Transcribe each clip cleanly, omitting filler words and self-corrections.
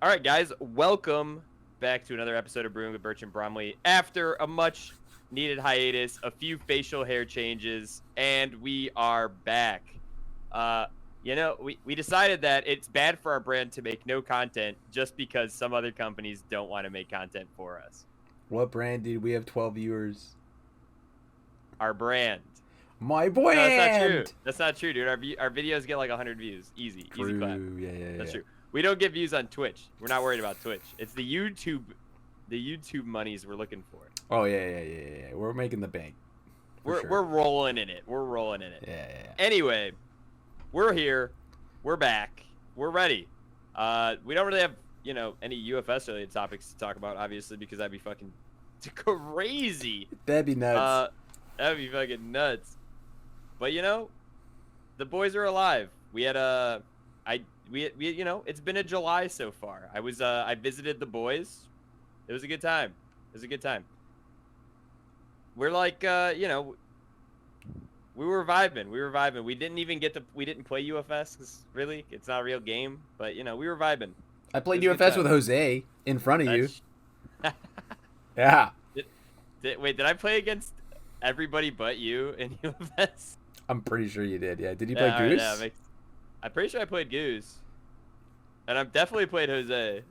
All right, guys, welcome back to another episode of Brewing with Birch and Bromley. After a much needed hiatus, a few facial hair changes, and we are back. We decided that it's bad for our brand to make no content just because some other companies don't want to make content for us. What brand, dude? We have 12 viewers. Our brand. My No, brand! that's not true. That's not true, dude. Our videos get like 100 views. Easy clap. Yeah. That's true. We don't get views on Twitch. We're not worried about Twitch. It's the YouTube monies we're looking for. Oh, yeah. We're making the bank. We're rolling in it. We're rolling in it. Yeah. Anyway, we're here. We're back. We're ready. We don't really have, any UFS related topics to talk about, obviously, because that'd be fucking crazy. That'd be nuts. That'd be fucking nuts. But the boys are alive. We had it's been a July so far. I visited the boys. It was a good time. We're like, we were vibing. We didn't play UFS because really, it's not a real game. But we were vibing. I played UFS with Jose in front of you. Yeah. Did I play against everybody but you in UFS? I'm pretty sure you did. Yeah. Did you play Goose? Right, I'm pretty sure I played Goose. And I've definitely played Jose.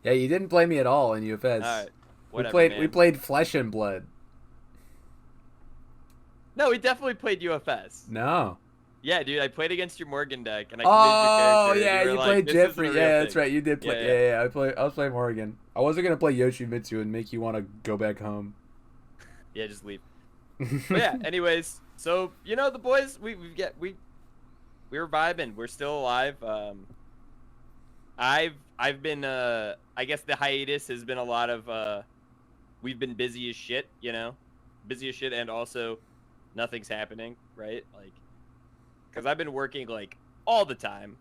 Yeah, you didn't play me at all in UFS. All right. Whatever, we played Flesh and Blood. No, we definitely played UFS. No. Yeah, dude, I played against your Morgan deck and I committed your character. You played Jeffrey. Yeah, that's right. You did play. Yeah. I was playing Morgan. I wasn't gonna play Yoshimitsu and make you want to go back home. Yeah, just leave. But yeah, anyways, so the boys, we were vibing. We're still alive. I've been I guess the hiatus has been a lot of we've been busy as shit, and also nothing's happening, right? Like, because I've been working like all the time.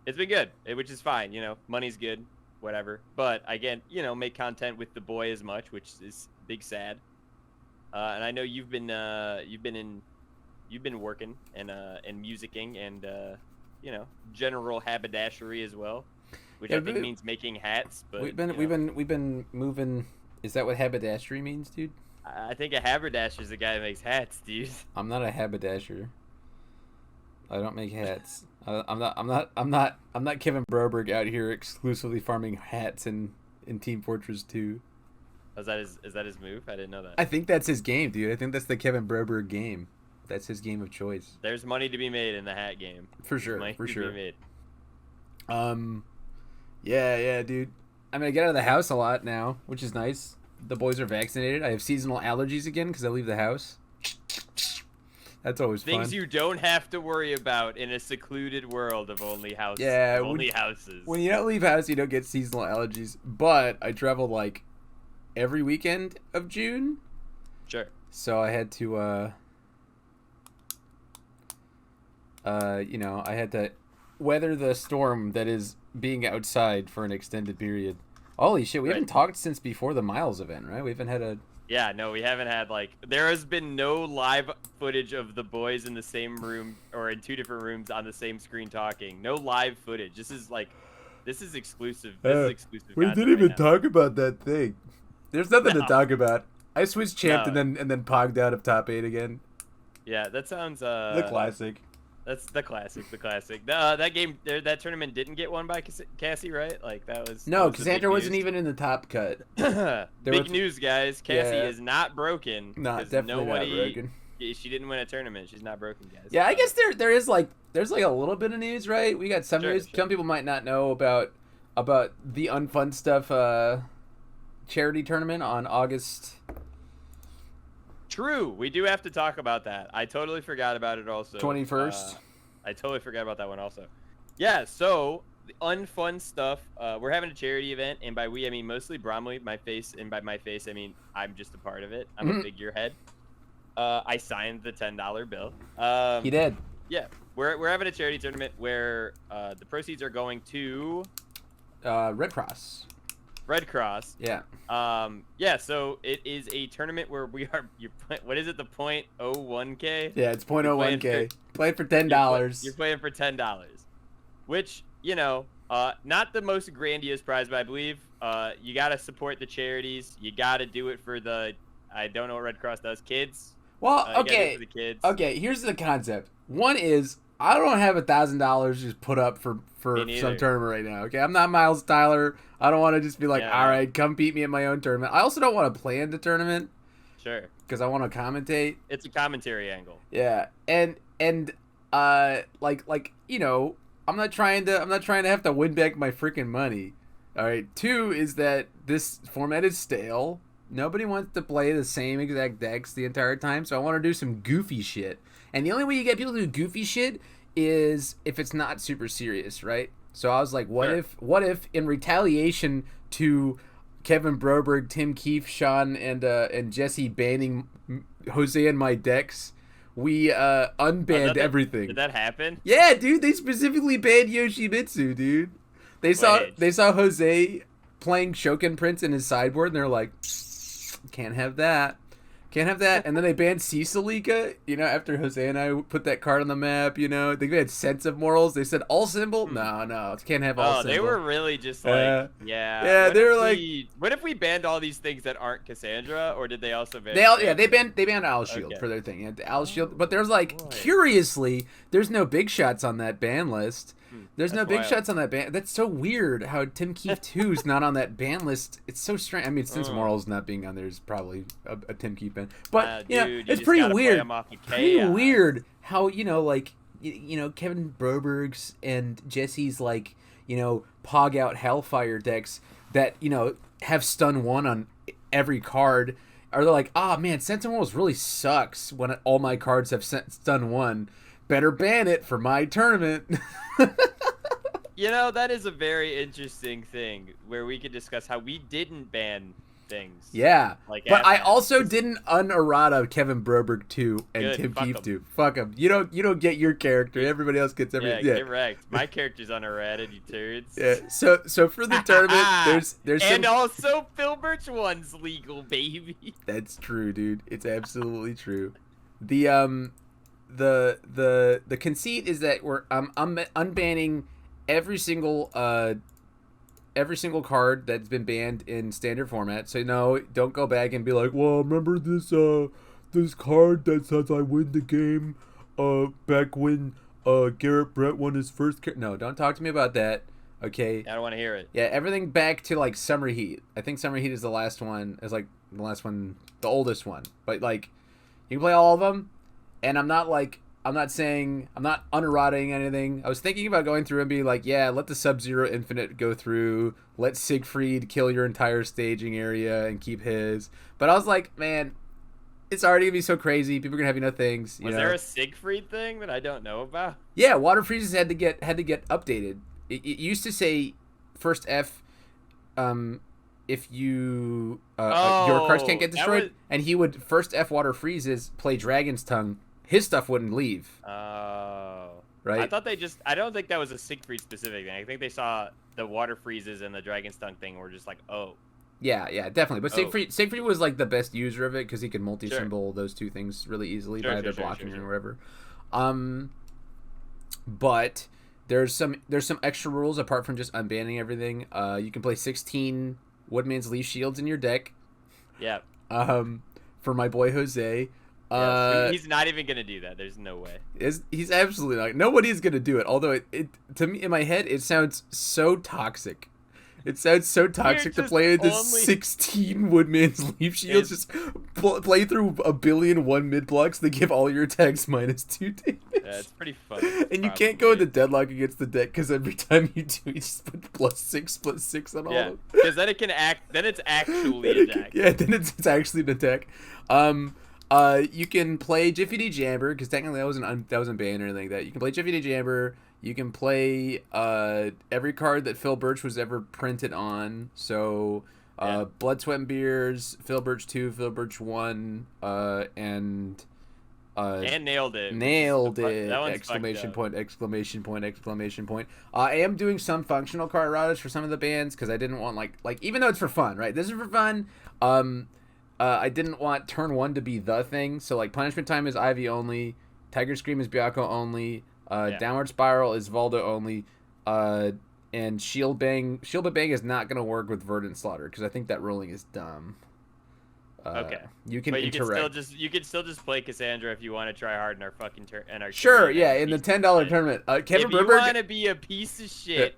It's been good, which is fine. Money's good, whatever. But again, make content with the boy as much, which is big sad. And I know you've been working and musicking and general haberdashery as well, which I think means making hats. But we've been moving. Is that what haberdashery means, dude? I think a haberdasher is the guy that makes hats, dude. I'm not a haberdasher. I don't make hats. I'm not Kevin Broberg out here exclusively farming hats in Team Fortress 2. Is that his move? I didn't know that. I think that's his game, dude. I think that's the Kevin Broberg game. That's his game of choice. There's money to be made in the hat game. For sure. Be made. Yeah, dude. I mean, I get out of the house a lot now, which is nice. The boys are vaccinated. I have seasonal allergies again because I leave the house. That's always fun. Things you don't have to worry about in a secluded world of only houses. Yeah, houses. When you don't leave house, you don't get seasonal allergies. But I travel like every weekend of June. Sure. So I had to, I had to weather the storm that is being outside for an extended period. Holy shit, we haven't talked since before the Miles event, right? We haven't had a... Yeah, no, we haven't had, there has been no live footage of the boys in the same room or in two different rooms on the same screen talking. No live footage. This is exclusive. This is exclusive. We didn't even talk about that thing. There's nothing to talk about. I switched champ and then pogged out of top 8 again. Yeah, that sounds... the classic. That's the classic. That game, that tournament didn't get won by Cassie, right? Like, that was... No, Cassandra wasn't even in the top cut. Big news, guys. Cassie is not broken. Definitely not broken. She didn't win a tournament. She's not broken, guys. Yeah, I guess there's like a little bit of news, right? We got some news. Some people might not know about the Unfunstuff charity tournament on August... True. We do have to talk about that. I totally forgot about it also. 21st. I totally forgot about that one also. Yeah, so the Unfunstuff, we're having a charity event, and by we I mean mostly Bromley, my face, and by my face I mean I'm just a part of it. I'm a figurehead. I signed the $10 bill. You did. Yeah. We're having a charity tournament where the proceeds are going to Red Cross. Red Cross. Yeah. Yeah, so it is a tournament where what is it, the 0.01K? Yeah, it's 0.01K. Playing for $10. You're playing for $10. Which, Not the most grandiose prize, but I believe you got to support the charities. You got to do it for the, I don't know what Red Cross does, kids. Well, You gotta do it okay. for the kids. Okay, here's the concept. One is I don't have $1,000 just put up for Me some neither. tournament right now. Okay, I'm not Miles Tyler. I don't want to just be like, Yeah, all no. right, come beat me at my own tournament. I also don't want to plan the tournament Sure. because I want to commentate. It's a commentary angle. Yeah, and like you know, I'm not trying to have to win back my freaking money. All right. Two is that this format is stale. Nobody wants to play the same exact decks the entire time, so I want to do some goofy shit. And the only way you get people to do goofy shit is if it's not super serious, right? So I was like, what if in retaliation to Kevin Broberg, Tim Keefe, Sean, and Jesse banning Jose and my decks, we unbanned everything. Did that happen? Yeah, dude, they specifically banned Yoshimitsu, dude. They saw Jose playing Shokin Prince in his sideboard, and they're like, can't have that. Can't have that. And then they banned Cecilica, you know, after Jose and I put that card on the map, you know. They had Sense of Morals. They said all symbol? No, can't have all symbol. They were really just like, yeah. Yeah, they were like, what if we banned all these things that aren't Cassandra, or did they also ban? they banned Owl Shield for their thing. Yeah, Owl Shield, but there's like, boy. curiously, there's no big shots on that ban list. There's no That's big wild. shots on that ban. That's so weird how Tim Keefe 2 is not on that ban list. It's so strange. I mean, Sense of Morals not being on there is probably a Tim Keefe ban. But, dude, you it's just pretty gotta play weird. 'em off of Pretty chaos. weird how, you know, like, you know, Kevin Broberg's and Jesse's, like, you know, pog out Hellfire decks that, you know, have stun 1 on every card. Are they like, man, Sense of Morals really sucks when all my cards have stun 1. Better ban it for my tournament. You know, that is a very interesting thing where we could discuss how we didn't ban things. Yeah, Like, but I also didn't unerrata Kevin Broberg 2 and Good, Tim fuck Keefe 'em. 2. Fuck them. You don't get your character. Everybody else gets everything. Yeah, get wrecked. My character's unerrated, you turds. Yeah. So for the tournament, there's and some... also Phil Birch one's legal, baby. That's true, dude. It's absolutely true. The conceit is that I'm unbanning every single card that's been banned in standard format. So no, don't go back and be like, well, remember this card that says I win the game back when Garrett Brett won his first no, don't talk to me about that. Okay. I don't want to hear it. Yeah, everything back to like Summer Heat. I think Summer Heat is the last one. Is like the last one, the oldest one. But like, you can play all of them, and I'm not unerrating anything. I was thinking about going through and being like, yeah, let the Sub-Zero Infinite go through. Let Siegfried kill your entire staging area and keep his. But I was like, man, it's already gonna be so crazy. People are gonna have things. Was there a Siegfried thing that I don't know about? Yeah, water freezes had to get updated. It used to say first F, if you your cards can't get destroyed, and he would first F water freezes, play Dragon's Tongue. His stuff wouldn't leave. Oh. Right. I don't think that was a Siegfried specific thing. I think they saw the water freezes and the Dragon's Tongue thing were just like, oh. Yeah, definitely. But Siegfried was like the best user of it because he could multi-symbol those two things really easily by either blocking or whatever. But there's some extra rules apart from just unbanning everything. You can play 16 Woodman's Leaf Shields in your deck. Yeah. For my boy Jose. Yes, he's not even gonna do that. There's no way. He's absolutely not. Nobody's gonna do it. Although it to me in my head it sounds so toxic. It sounds so toxic to play this 16 Woodman's Leaf Shields. Just play through 1,000,000,001 mid blocks. They give all your attacks -2 damage. Yeah, it's pretty funny. And you can't go into deadlock against the deck because every time you do, you just put +6/+6 on all of them. Because then it can act. Then it's actually an attack. Yeah, then it's actually an attack. You can play Jiffy D Jamber because technically that wasn't banned or anything like that. You can play Jiffy D Jamber. You can play every card that Phil Birch was ever printed on. So Blood, Sweat, and Beers, Phil Birch 2, Phil Birch 1, and nailed it. Nailed it! That one's Exclamation point! Exclamation point! Exclamation point! I am doing some functional card erratas for some of the bands because I didn't want like even though it's for fun, right? This is for fun. I didn't want turn 1 to be the thing. So like Punishment Time is Ivy only. Tiger Scream is Byakko only. Downward Spiral is Valdo only. and Shield Bang is not going to work with Verdant Slaughter because I think that ruling is dumb. Okay. You can but interact. you can still just play Cassandra if you want to try hard in our fucking in our Sure, tournament. yeah, in the $10 tournament. Kevin if you Burberg. want to be a piece of shit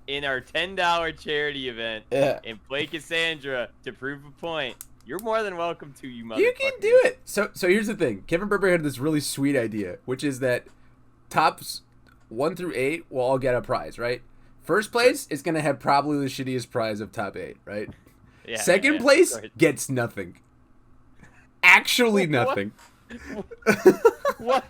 in our $10 charity event and play Cassandra to prove a point, you're more than welcome to, you motherfucker. You can do it. So here's the thing. Kevin Burberg had this really sweet idea, which is that tops 1 through 8 will all get a prize, right? First place is going to have probably the shittiest prize of top 8, right? Yeah, Second place gets nothing. Actually nothing. What?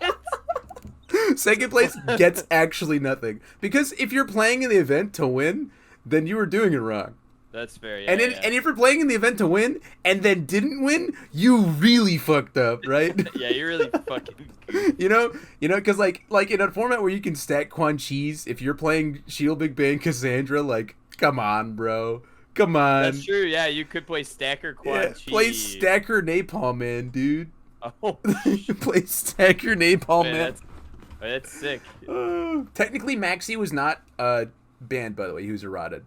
Second place gets actually nothing. Because if you're playing in the event to win, then you were doing it wrong. That's fair, yeah. And if you're playing in the event to win and then didn't win, you really fucked up, right? Yeah, you really fucking You know, because like in a format where you can stack Quan Chi's, if you're playing Shield Big Bang Cassandra, like, come on, bro. Come on. That's true, yeah. You could play Stacker Quan Chi. Play Stacker Napalm Man, dude. Oh. Play Stacker Napalm Man. That's sick. Technically, Maxi was not banned, by the way. He was errated.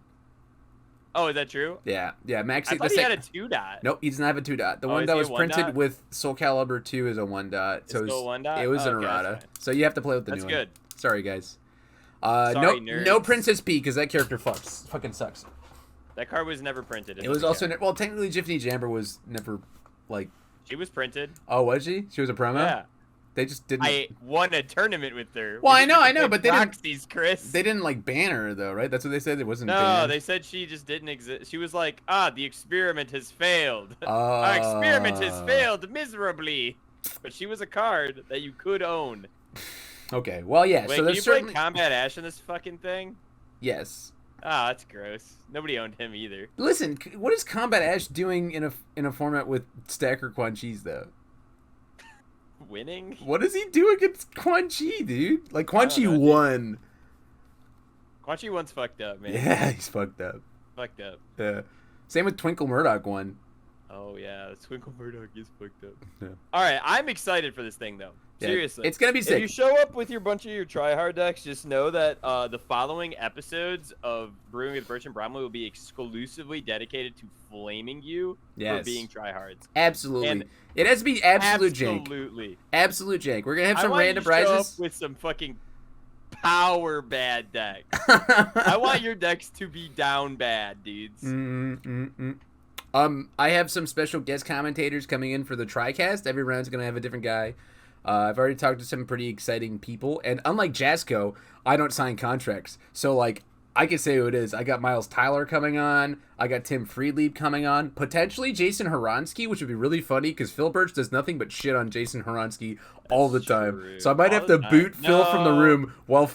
Oh, is that true? Yeah. Maxi. I thought he had a 2-dot. Nope, he does not have a 2-dot. The one that was printed with Soul Calibur 2 is a 1-dot. So it's still a 1-dot? It was an errata. So you have to play with the new one. That's good. Sorry, guys. Sorry, no Princess P, because that character fucking sucks. That card was never printed. It was also technically Jiffany Jamber was never like. She was printed. Oh, was she? She was a promo. Yeah. They just didn't. I won a tournament with her. Well, I know, but they didn't. Chris. They didn't like ban her though, right? That's what they said. It wasn't. No, banned. they said she just didn't exist. She was like, the experiment has failed. Our experiment has failed miserably. But she was a card that you could own. Okay. Well, yeah. Wait, so can you play Combat Ash in this fucking thing? Yes. Ah, that's gross. Nobody owned him either. Listen, what is Combat Ash doing in a format with Stacker Quan Chi's though? Winning? What does he do against Quan Chi, dude? Like Quan Chi won. Quan Chi one's fucked up, man. Yeah, he's fucked up. Fucked up. Yeah. Same with Twinkle Murdoch won. Oh yeah, Twinkle Murdoch is fucked up. Yeah. All right, I'm excited for this thing though. Yeah, Seriously, it's gonna be sick. If you show up with your bunch of your tryhard decks, just know that the following episodes of Brewing with Birch and Bromley will be exclusively dedicated to flaming you for being tryhards. Absolutely, and it has to be absolute jank. Absolute jank. We're gonna have some random prizes. Show up with some fucking power bad decks. I want your decks to be down bad, dudes. I have some special guest commentators coming in for the TriCast. Every round's gonna have a different guy. I've already talked to some pretty exciting people, and unlike Jasco, I don't sign contracts. So, like, I can say who it is. I got Miles Tyler coming on. I got Tim Friedlieb coming on. Potentially Jason Horonsky, which would be really funny because Phil Birch does nothing but shit on Jason Horonsky all the time. True. So I might have to boot Phil from the room while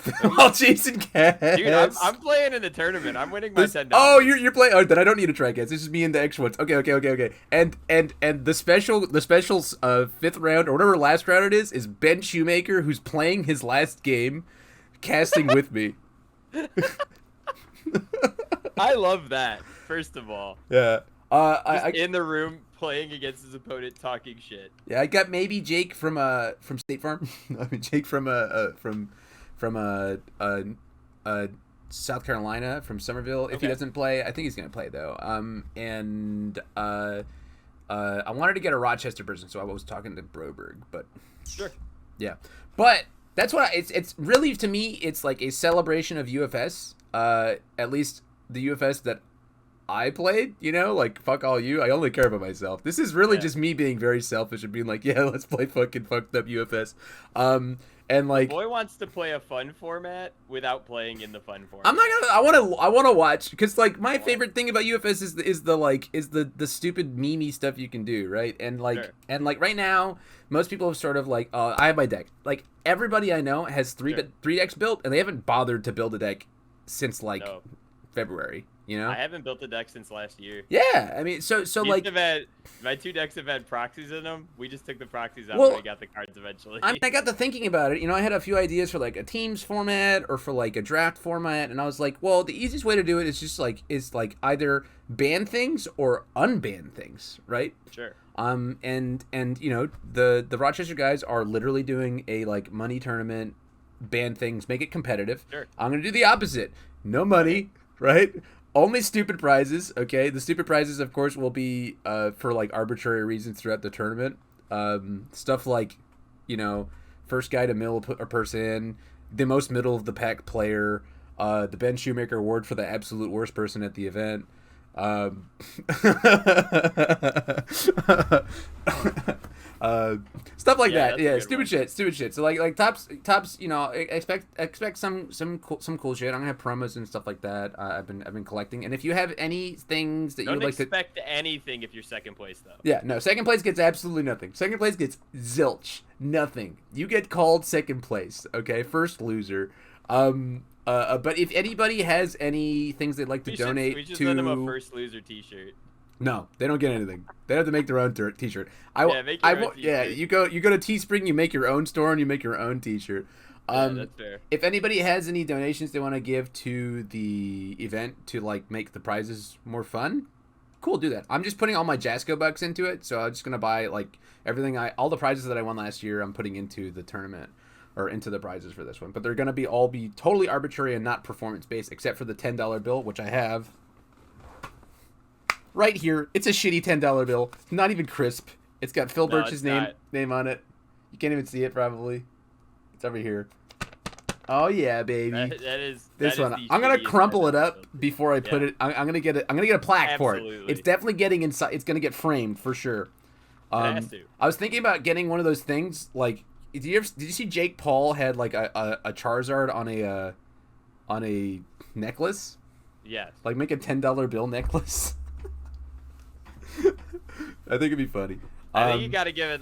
Jason casts. Dude, I'm playing in the tournament. I'm winning my $10. Oh, you're playing. Oh, then I don't need a TriCast. This is me and the extra ones. Okay. And the special 5th round or whatever last round it is Ben Shoemaker, who's playing his last game, casting with me. I love that. First of all, yeah. I in the room playing against his opponent, talking shit. Yeah, I got maybe Jake from State Farm. I mean Jake from South Carolina, from Somerville. If he doesn't play, I think he's gonna play though. I wanted to get a Rochester person, so I was talking to Broberg, but sure. Yeah, but that's what it's really, to me, it's like a celebration of UFS. At least the UFS that I played, like, fuck all you. I only care about myself. This is really just me being very selfish and being like, yeah, let's play fucking fucked up UFS. And like, boy wants to play a fun format without playing in the fun format. I'm not gonna. I want to watch, because like my favorite thing about UFS is the stupid memey stuff you can do, right? And like right now, most people have sort of like, I have my deck. Like everybody I know has three decks built, and they haven't bothered to build a deck since like February. I haven't built a deck since last year. Yeah, I mean, so like, my 2 decks have had proxies in them. We just took the proxies out and I got the cards eventually. I got to thinking about it. I had a few ideas for like a teams format or for like a draft format, and I was like, well, the easiest way to do it is just like either ban things or unban things, right? Sure. And the Rochester guys are literally doing a like money tournament ban things, make it competitive. Sure. I'm gonna do the opposite. No money, right? Only stupid prizes. Okay, the stupid prizes, of course, will be for like arbitrary reasons throughout the tournament. Stuff like, first guy to mill a person, the most middle of the pack player, the Ben Shoemaker award for the absolute worst person at the event. Stuff like that. Yeah, stupid shit. So like tops. Expect some cool shit. I'm gonna have promos and stuff like that. I've been collecting. And if you have any things that you would like to, don't expect anything if you're second place though. Yeah, no. Second place gets absolutely nothing. Second place gets zilch, nothing. You get called second place. Okay, first loser. But if anybody has any things they'd like to donate we should to, send them a first loser T-shirt. No, they don't get anything. They have to make their own T-shirt. Make your own T-shirt. You go to Teespring, you make your own store, and you make your own T-shirt. That's fair. If anybody has any donations they want to give to the event to like make the prizes more fun, cool, do that. I'm just putting all my Jasco bucks into it, so I'm just gonna buy like all the prizes that I won last year. I'm putting into the tournament or into the prizes for this one, but they're gonna be totally arbitrary and not performance based, except for the $10 bill, which I have right here. It's a shitty $10 bill. Not even crisp. It's got Phil Birch's name on it. You can't even see it probably. It's over here. Oh yeah, baby. That is this one. I'm gonna crumple it up before I put it. I'm gonna get it. I'm gonna get a plaque for it. It's definitely getting inside. It's gonna get framed for sure. It has to. I was thinking about getting one of those things. Like, did you see Jake Paul had like a Charizard on a necklace? Yes. Like make a $10 bill necklace. I think it'd be funny. I think you gotta get it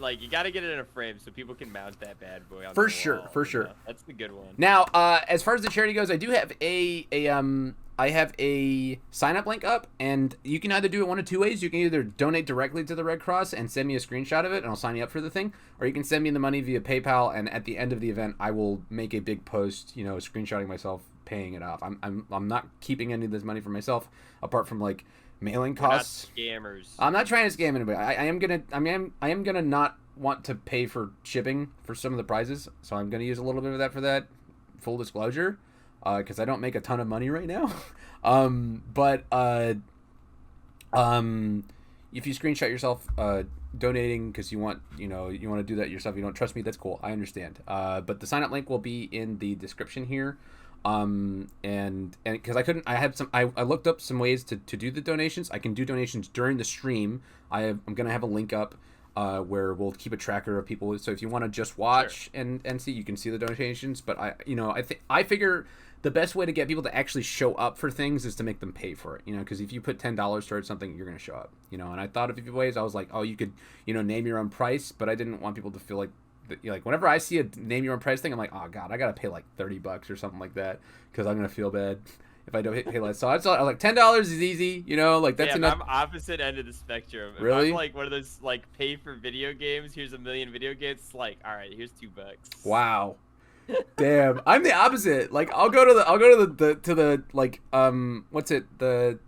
in a frame so people can mount that bad boy on for the sure, wall, for sure. That's the good one. Now, as far as the charity goes, I do have I have a sign up link up, and you can either do it one of two ways. You can either donate directly to the Red Cross and send me a screenshot of it, and I'll sign you up for the thing, or you can send me the money via PayPal, and at the end of the event, I will make a big post, screenshotting myself paying it off. I'm not keeping any of this money for myself, apart from like mailing costs. We're not scammers. I'm not trying to scam anybody. I am gonna not want to pay for shipping for some of the prizes, so I'm gonna use a little bit of that for that. Full disclosure, because I don't make a ton of money right now. But if you screenshot yourself donating because you want to do that yourself, you don't trust me, that's cool. I understand. But the sign up link will be in the description here. And because I looked up some ways to do the donations. I can do donations during the stream. I'm gonna have a link up where we'll keep a tracker of people. So if you want to just watch and see, you can see the donations. But I figure the best way to get people to actually show up for things is to make them pay for it. Because if you put $10 towards something, you're gonna show up. And I thought of a few ways. I was like, oh, you could name your own price, but I didn't want people to feel like whenever I see a name your own price thing, I'm like, oh god, I gotta pay like $30 or something like that because I'm gonna feel bad if I don't pay less. So I was like, $10 is easy, that's enough. I'm opposite end of the spectrum. Really? If I'm like one of those like pay for video games. Here's a million video games. It's like, all right, here's $2. Wow. Damn, I'm the opposite. Like, I'll go to the what's it, the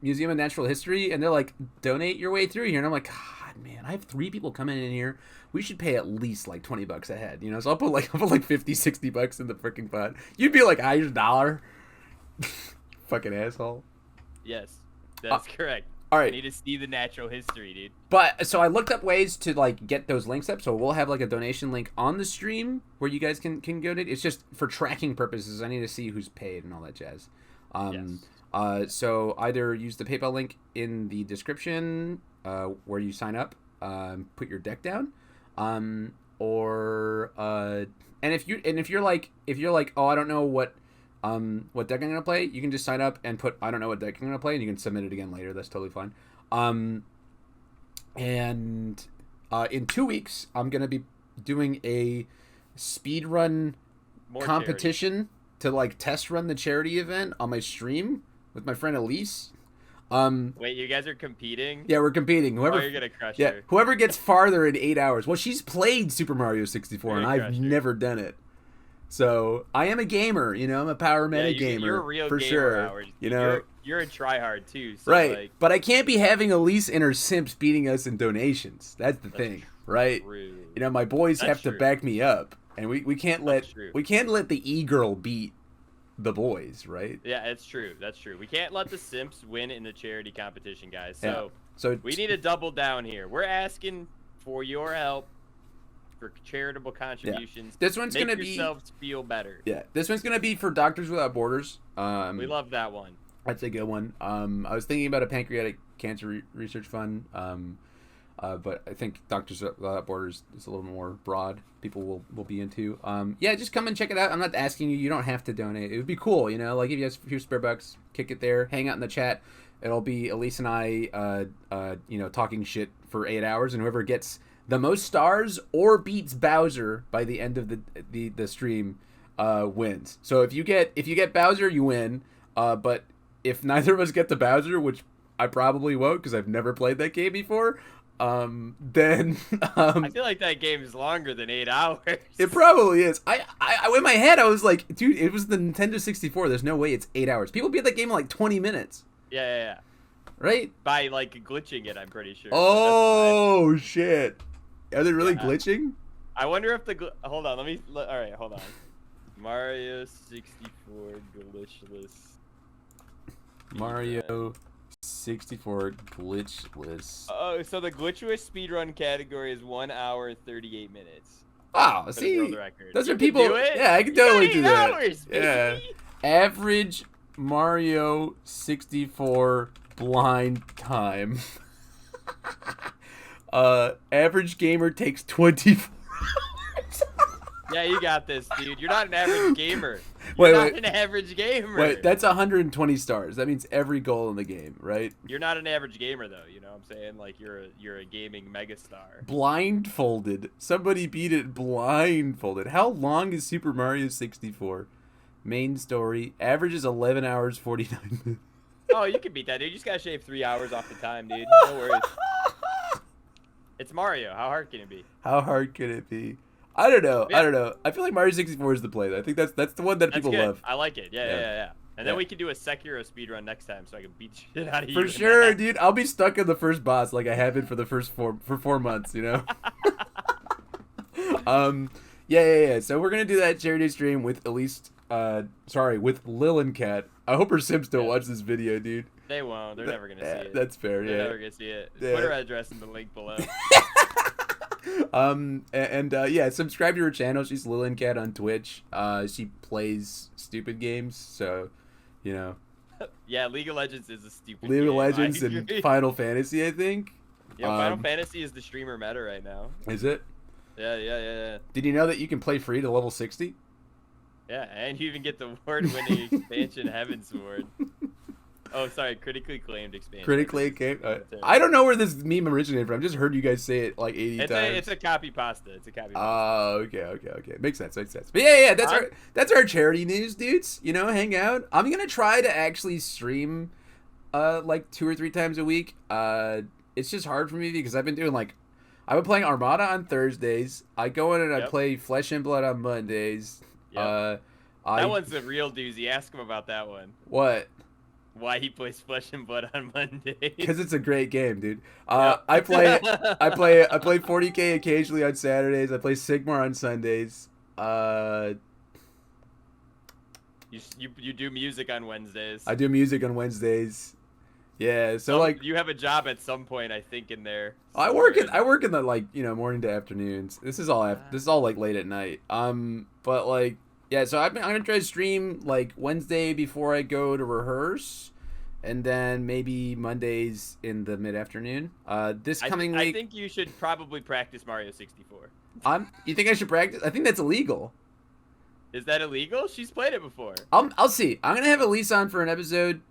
Museum of Natural History, and they're like, donate your way through here, and I'm like, God, man, I have 3 people coming in here. We should pay at least like $20 a head, So I'll put like $50, $60 in the freaking pot. You'd be like, here's $1. Fucking asshole. Yes, that's correct. All right. I need to see the natural history, dude. But so I looked up ways to like get those links up. So we'll have like a donation link on the stream where you guys can donate. It's just for tracking purposes. I need to see who's paid and all that jazz. Yes. So either use the PayPal link in the description where you sign up, put your deck down. Or if you're like, oh, I don't know what deck I'm gonna play, you can just sign up and put I don't know what deck I'm gonna play, and you can submit it again later. That's totally fine. And in 2 weeks, I'm gonna be doing a speed run competition to like test run the charity event on my stream with my friend Elise. Wait, you guys are competing? Yeah, we're competing. You're gonna crush her. Whoever gets farther in 8 hours. Well, she's played Super Mario 64, and I've never done it. So I am a gamer. I'm a power meta gamer. You're a real for gamer, sure. Howard. You're a tryhard too. So right, like... but I can't be having Elise and her simps beating us in donations. That's the thing, right? True. My boys have to back me up, And we can't let the e-girl beat the boys, right? Yeah, it's true. That's true. We can't let the simps win in the charity competition, guys. Yeah. So we need to double down here. We're asking for your help for charitable contributions. This one's Make gonna be yourselves feel better. Yeah, this one's gonna be for Doctors Without Borders. We love that one. That's a good one. I was thinking about a pancreatic cancer research fund, but I think Doctors Without Borders is a little more broad. People will be into. Yeah, just come and check it out. I'm not asking you. You don't have to donate. It would be cool, you know. Like if you have a few spare bucks, kick it there. Hang out in the chat. It'll be Elise and I, you know, talking shit for 8 hours, and whoever gets the most stars or beats Bowser by the end of the stream wins. So if you get Bowser, you win. But if neither of us get the Bowser, which I probably won't because I've never played that game before, then I feel like that game is longer than 8 hours. It probably is. I in my head I was like, dude, it was the Nintendo 64. There's no way it's 8 hours. People beat that game in like 20 minutes. Yeah. Right? By like glitching it, I'm pretty sure. Oh shit! Are they really glitching? I wonder if hold on. All right, hold on. Mario 64 glitchless. Mario 64 glitchless. Oh, so the glitchless speedrun category is 1 hour 38 minutes. Oh, see, those are people. Do it? Yeah, I can totally do that. Hours, yeah. Average Mario 64 blind time. Average gamer takes 24 hours. Yeah, you got this, dude. You're not an average gamer. Wait, an average gamer. Wait, that's 120 stars. That means every goal in the game, right? You're not an average gamer, though. You know what I'm saying? Like, you're a gaming megastar. Blindfolded. Somebody beat it blindfolded. How long is Super Mario 64? Main story. Average is 11 hours, 49 minutes. Oh, you can beat that, dude. You just gotta shave 3 hours off the time, dude. No worries. It's Mario. How hard can it be? How hard can it be? I don't know. Yeah. I don't know. I feel like Mario 64 is the play. I think that's the one that people love. I like it. Yeah. And then we can do a Sekiro speedrun next time, so I can beat shit out of you. For sure, dude. I'll be stuck in the first boss like I have been for the first 4 months. You know. Yeah. So we're gonna do that charity stream with with Lil and Cat. I hope her Sims don't watch this video, dude. They won't. They're never gonna see it. That's fair. They're never gonna see it. Put her address in the link below. Subscribe to her channel. She's Lilin Cat on Twitch. She plays stupid games, so you know. Yeah, League of Legends is a stupid League game. of Legends and Final Fantasy, I think. Yeah, Final Fantasy is the streamer meta right now. Is it? Yeah. Did you know that you can play free to level 60? Yeah, and you even get the award-winning expansion Heaven Sword. Oh, sorry, critically acclaimed expansion. Critically acclaimed? I don't know where this meme originated from. I just heard you guys say it like 80 times. It's a copy pasta. Oh, okay. Makes sense. But yeah, that's our charity news, dudes. You know, hang out. I'm gonna try to actually stream like 2 or 3 times a week. It's just hard for me because I've been playing Armada on Thursdays. I go in and I play Flesh and Blood on Mondays. Yep. That one's a real doozy. Ask him about that one. What? Why he plays Flesh and Blood on Monday? Because it's a great game, dude. I play 40K occasionally on Saturdays. I play Sigmar on Sundays. You do music on Wednesdays. I do music on Wednesdays. Yeah, so you have a job at some point, I think, in there. I work in the morning to afternoons. This is all like late at night. But yeah, so I'm gonna try to stream like Wednesday before I go to rehearse, and then maybe Mondays in the mid-afternoon. This coming week, I think you should probably practice Mario 64. You think I should practice? I think that's illegal. Is that illegal? She's played it before. I'll see. I'm gonna have Elise on for an episode,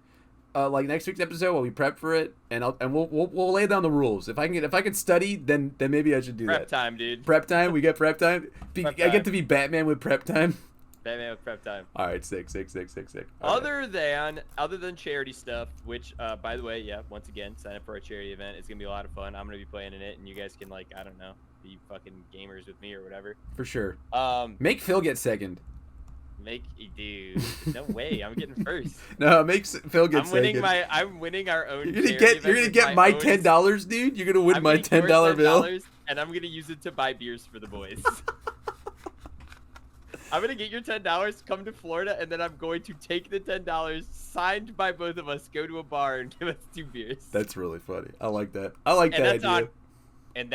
like next week's episode while we prep for it, and we'll lay down the rules. If I can study, then maybe I should do that. Prep time, dude. Prep time. We get prep time. I get to be Batman with prep time. Batman with prep time. All right, sick. Other than charity stuff, which by the way, yeah, once again, sign up for our charity event. It's gonna be a lot of fun. I'm gonna be playing in it, and you guys can I don't know, be fucking gamers with me or whatever. For sure. Make Phil get second. Dude, no way. I'm getting first. No, make Phil get second. I'm winning our own. You're gonna get my $10, dude. You're gonna win my $10 bill, and I'm gonna use it to buy beers for the boys. I'm gonna get your $10, come to Florida, and then I'm going to take the $10 signed by both of us, go to a bar, and give us 2 beers. That's really funny. I like that. I like And that that's idea. on, and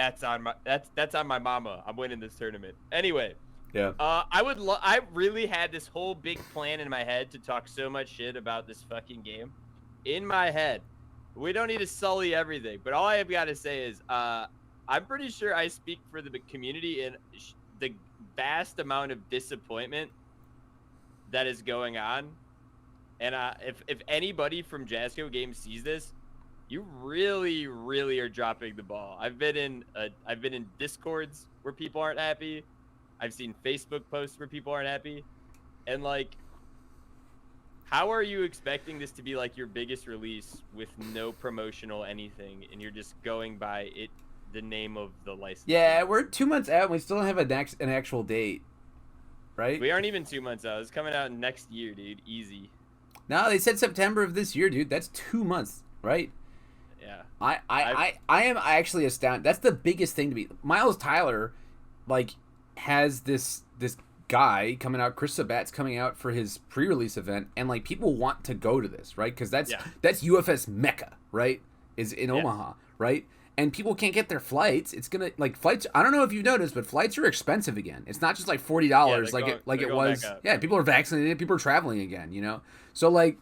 that's on my mama. I'm winning this tournament. Anyway, Yeah. I really had this whole big plan in my head to talk so much shit about this fucking game. In my head, we don't need to sully everything, but all I have got to say is, I'm pretty sure I speak for the community in the vast amount of disappointment that is going on. And if anybody from Jasco Games sees this, you really, really are dropping the ball. I've been in Discords where people aren't happy. I've seen Facebook posts where people aren't happy, and like, how are you expecting this to be like your biggest release with no promotional anything, and you're just going by it, the name of the license? Yeah, we're 2 months out and we still don't have an actual date, right? We aren't even 2 months out. It's coming out next year, dude. Easy. No, they said September of this year, dude. That's 2 months, right? Yeah. I am actually astounded. That's the biggest thing to me. Miles Tyler, like, has this guy coming out. Chris Sabat's coming out for his pre-release event, and like people want to go to this, right? Because that's UFS Mecca, right? Is in Omaha, right? And people can't get their flights. It's gonna like flights. I don't know if you've noticed, but flights are expensive again. It's not just like $40 like it was. Yeah, people are vaccinated. People are traveling again. You know, so like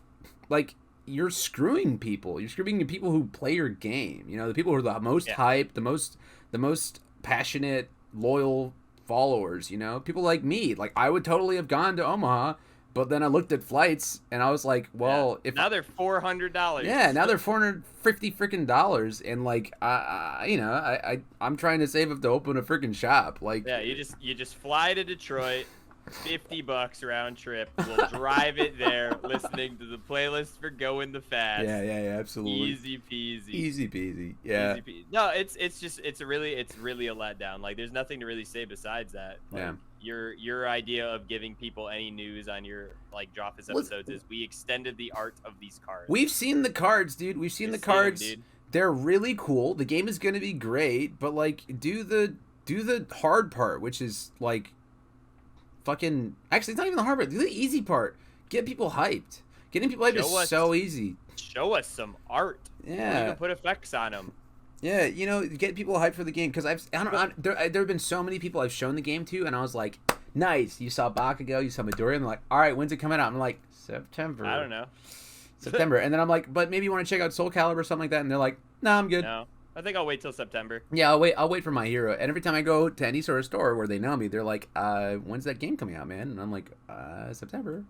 you're screwing people. You're screwing the people who play your game. You know, the people who are the most hyped, the most passionate, loyal followers. You know, people like me. Like I would totally have gone to Omaha, but then I looked at flights and I was like, well, if now they're $400. Yeah, now they're $450 freaking dollars, and like I'm trying to save up to open a freaking shop. Like you just fly to Detroit. $50 round trip. We'll drive it there, listening to the playlist for Going the Fast. Yeah, absolutely. Easy peasy. Yeah. Easy peasy. No, it's really a letdown. Like there's nothing to really say besides that. Like, your idea of giving people any news on your like Jawfus episodes is we extended the art of these cards. We've seen the cards, dude. We've seen the cards. Dude. They're really cool. The game is gonna be great, but like do the hard part, which is like fucking actually it's not even the hard part. Do the easy part. Get people hyped. Getting people hyped is so easy. Show us some art. Yeah. You can put effects on them. Yeah, you know, get people hyped for the game because there have been so many people I've shown the game to, and I was like, nice. You saw Bakugo, you saw Midoriya, and they're like, all right, when's it coming out? I'm like, September. I don't know. September, and then I'm like, but maybe you want to check out Soul Calibur or something like that, and they're like, no, I'm good. No. I think I'll wait till September. Yeah, I'll wait for My Hero. And every time I go to any sort of store where they know me, they're like, when's that game coming out, man? And I'm like, September.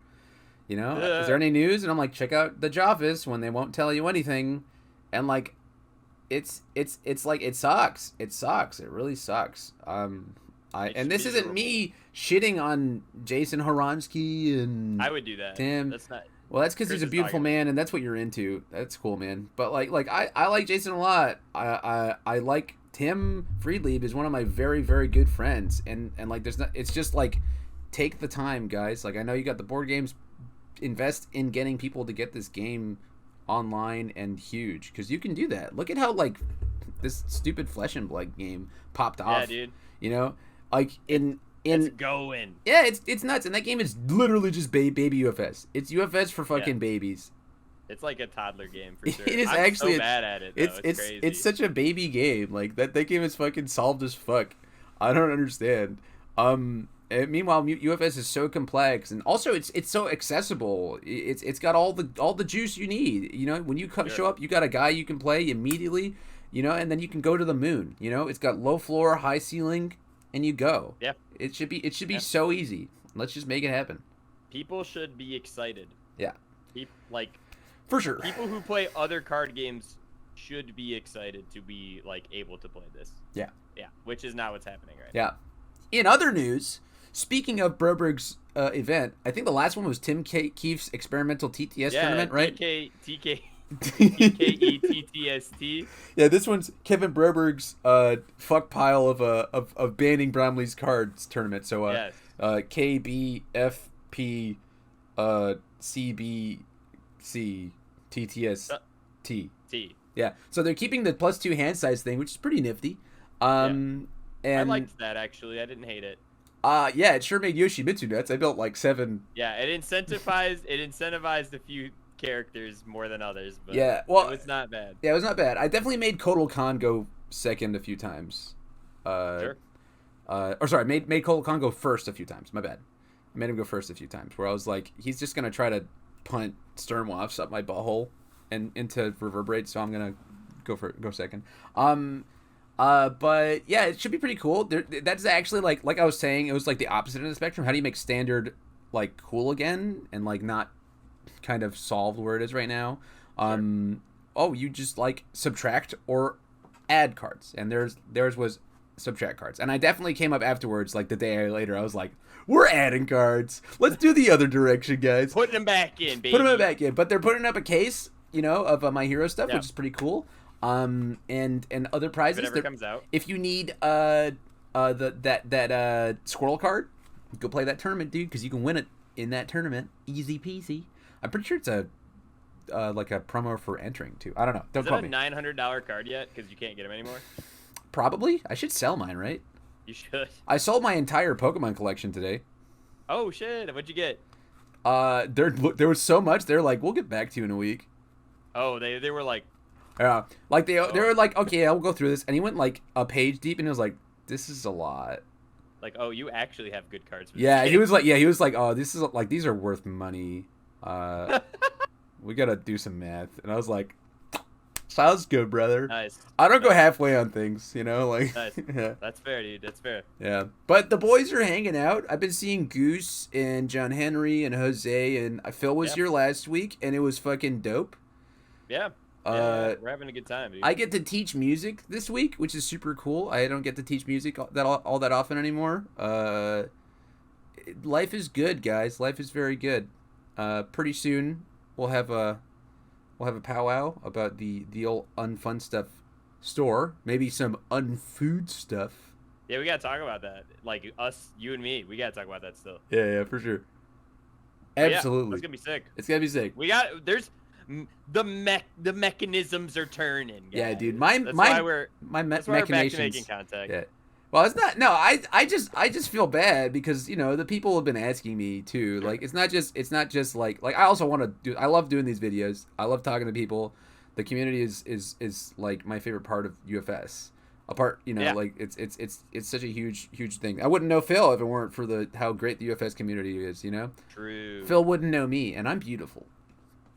You know, is there any news? And I'm like, check out the Jawfus when they won't tell you anything. And like, it's like, it sucks. It sucks. It really sucks. And this isn't me shitting on Jason Horonsky and I would do that. Tim. That's not. Well, that's because he's a beautiful man, and that's what you're into. That's cool, man. But like I like Jason a lot. I like Tim Friedlieb is one of my very, very good friends, and like there's not. It's just like take the time, guys. Like I know you got the board games. Invest in getting people to get this game online and huge, because you can do that. Look at how like this stupid Flesh and Blood game popped off. Yeah, dude. You know, like it's going. Yeah, it's nuts, and that game is literally just baby UFS. It's UFS for fucking babies. It's like a toddler game for sure. It is I'm actually so bad at it. Though. It's crazy. It's such a baby game. Like that game is fucking solved as fuck. I don't understand. And meanwhile, UFS is so complex, and also it's so accessible. It's got all the juice you need. You know, when you show up, you got a guy you can play immediately. You know, and then you can go to the moon. You know, it's got low floor, high ceiling, and you go. Yeah. It should be so easy. Let's just make it happen. People should be excited. Yeah. For sure. People who play other card games should be excited to be like able to play this. Yeah. Yeah. Which is not what's happening right now. Yeah. In other news, speaking of Broberg's event, I think the last one was Tim Keefe's experimental TTS tournament, right? TKETTST. Yeah, this one's Kevin Broberg's fuck pile of banning Bromley's cards tournament. So yes. KBFP CBC TTST. T. Yeah, so they're keeping the +2 hand size thing, which is pretty nifty. And I liked that actually. I didn't hate it. Yeah, it sure made Yoshimitsu nuts. I built like 7. Yeah, it incentivized a few characters more than others, but Yeah, well, it was not bad. yeah, it was not bad. I definitely made Kotal Khan go second a few times. Sure. Or sorry, made Kotal Khan go first a few times. My bad. I made him go first a few times. Where I was like, he's just gonna try to punt Sternwafts up my butthole and into Reverberate, so I'm gonna go second. But yeah, it should be pretty cool. That's actually like I was saying, it was like the opposite end of the spectrum. How do you make standard like cool again and like not kind of solved where it is right now? Sure. Oh, you just like subtract or add cards, and theirs was subtract cards, and I definitely came up afterwards, like the day later. I was like, we're adding cards. Let's do the other direction, guys. Putting them back in, baby. Put them back in, but they're putting up a case, of my hero stuff, Yeah. which is pretty cool. And other prizes. If it ever comes out. If you need squirrel card, go play that tournament, dude, because you can win it in that tournament, easy peasy. I'm pretty sure it's a like a promo for entering too. I don't know. Don't Is it quote a me. $900 card yet? Because you can't get them anymore. Probably. I should sell mine, right? You should. I sold my entire Pokemon collection today. Oh shit! What'd you get? There was so much. They're like, we'll get back to you in a week. Oh, they were like, Yeah, like they were like, okay, I'll go through this, and he went like a page deep, and he was like, this is a lot. oh, you actually have good cards. For Yeah, this he was like, oh, this is like, these are worth money. We gotta do some math, and I was like, sounds good, brother. Nice. I don't go halfway on things, like. Nice. Yeah. That's fair, dude. That's fair. Yeah, but the boys are hanging out. I've been seeing Goose and John Henry and Jose, and Phil was here last week, and it was fucking dope. Yeah. Yeah, we're having a good time, dude. I get to teach music this week, which is super cool. I don't get to teach music all that often anymore. Life is good, guys. Life is very good. Pretty soon we'll have a powwow about the old Unfunstuff store. Maybe some unfood stuff. Yeah, we gotta talk about that. Like us, you and me, we gotta talk about that still. Yeah, for sure. But Absolutely, yeah, it's gonna be sick. It's gonna be sick. The mechanisms are turning. Guys. Yeah, dude. That's why we're back to machinations. making contact. Yeah. Well, it's not. No, I just feel bad because the people have been asking me too. Like it's not just like I also want to do. I love doing these videos. I love talking to people. The community is like my favorite part of UFS. Apart, like it's such a huge thing. I wouldn't know Phil if it weren't for how great the UFS community is. True. Phil wouldn't know me, and I'm beautiful.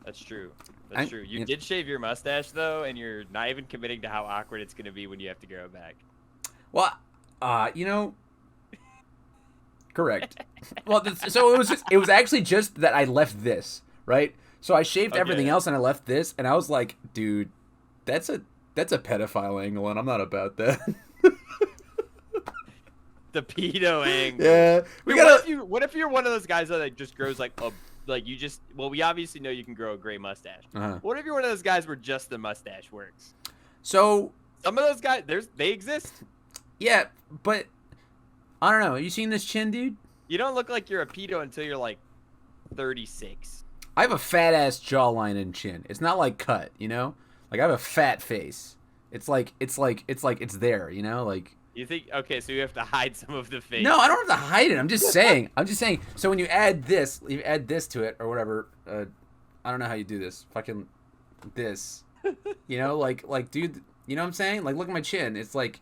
That's true. That's true. You did shave your mustache though, and you're not even committing to how awkward it's gonna be when you have to grow it back. Well, correct. Well, so it was actually just that I left this, right? So I shaved everything else and I left this, and I was like, dude, that's a pedophile angle, and I'm not about that. The pedo angle. Yeah, What if you're one of those guys that just grows we obviously know you can grow a gray mustache. Uh-huh. What if you're one of those guys where just the mustache works? So some of those guys, they exist. Yeah, but I don't know. You seen this chin, dude? You don't look like you're a pedo until you're like 36. I have a fat ass jawline and chin. It's not like cut, Like I have a fat face. It's it's there, like. You think so you have to hide some of the face? No, I don't have to hide it. I'm just saying. So when you add this to it or whatever, I don't know how you do this. Fucking this. Like dude, you know what I'm saying? Like look at my chin. It's like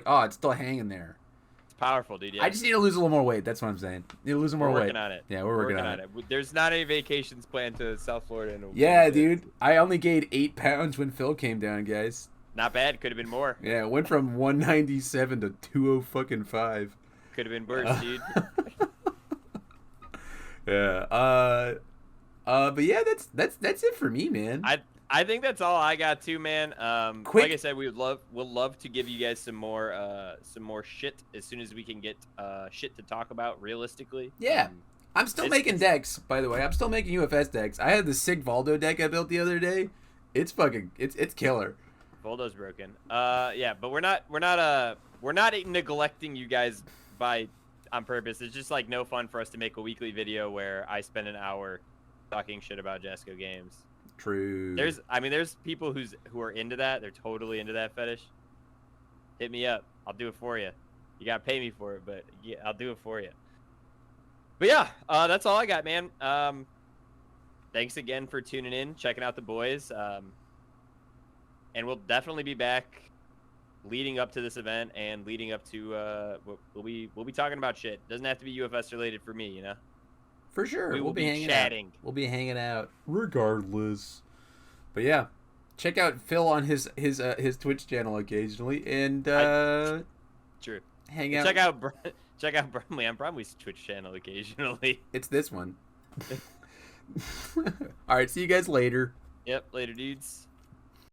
oh, it's still hanging there. It's powerful, dude. Yeah. I just need to lose a little more weight. That's what I'm saying. Need to lose more weight. We're working on it. Yeah, we're working on it. There's not any vacations planned to South Florida. Yeah, dude. I only gained 8 pounds when Phil came down, guys. Not bad. Could have been more. Yeah, it went from 197 to 205. Could have been Birch, dude. Yeah. But yeah, that's it for me, man. I think that's all I got too, man. Like I said, we'll love to give you guys some more shit as soon as we can get shit to talk about realistically. Yeah. I'm still making decks, by the way. I'm still making UFS decks. I had the Sig Valdo deck I built the other day. It's killer. Voldo's broken. Yeah, but we're not neglecting you guys on purpose. It's just like no fun for us to make a weekly video where I spend an hour talking shit about Jesco games. True. There's people who are into that. They're totally into that fetish. Hit me up. I'll do it for you. You gotta pay me for it, but yeah, I'll do it for you. But yeah, that's all I got, man. Thanks again for tuning in, checking out the boys. And we'll definitely be back leading up to this event and leading up to we'll be talking about shit. Doesn't have to be UFS related for me, you know. For sure, We will be hanging chatting. We'll be hanging out regardless. But yeah, check out Phil on his Twitch channel occasionally, and true. hang out. Check out Bromley on Bromley's Twitch channel occasionally. It's this one. All right, see you guys later. Yep, later, dudes.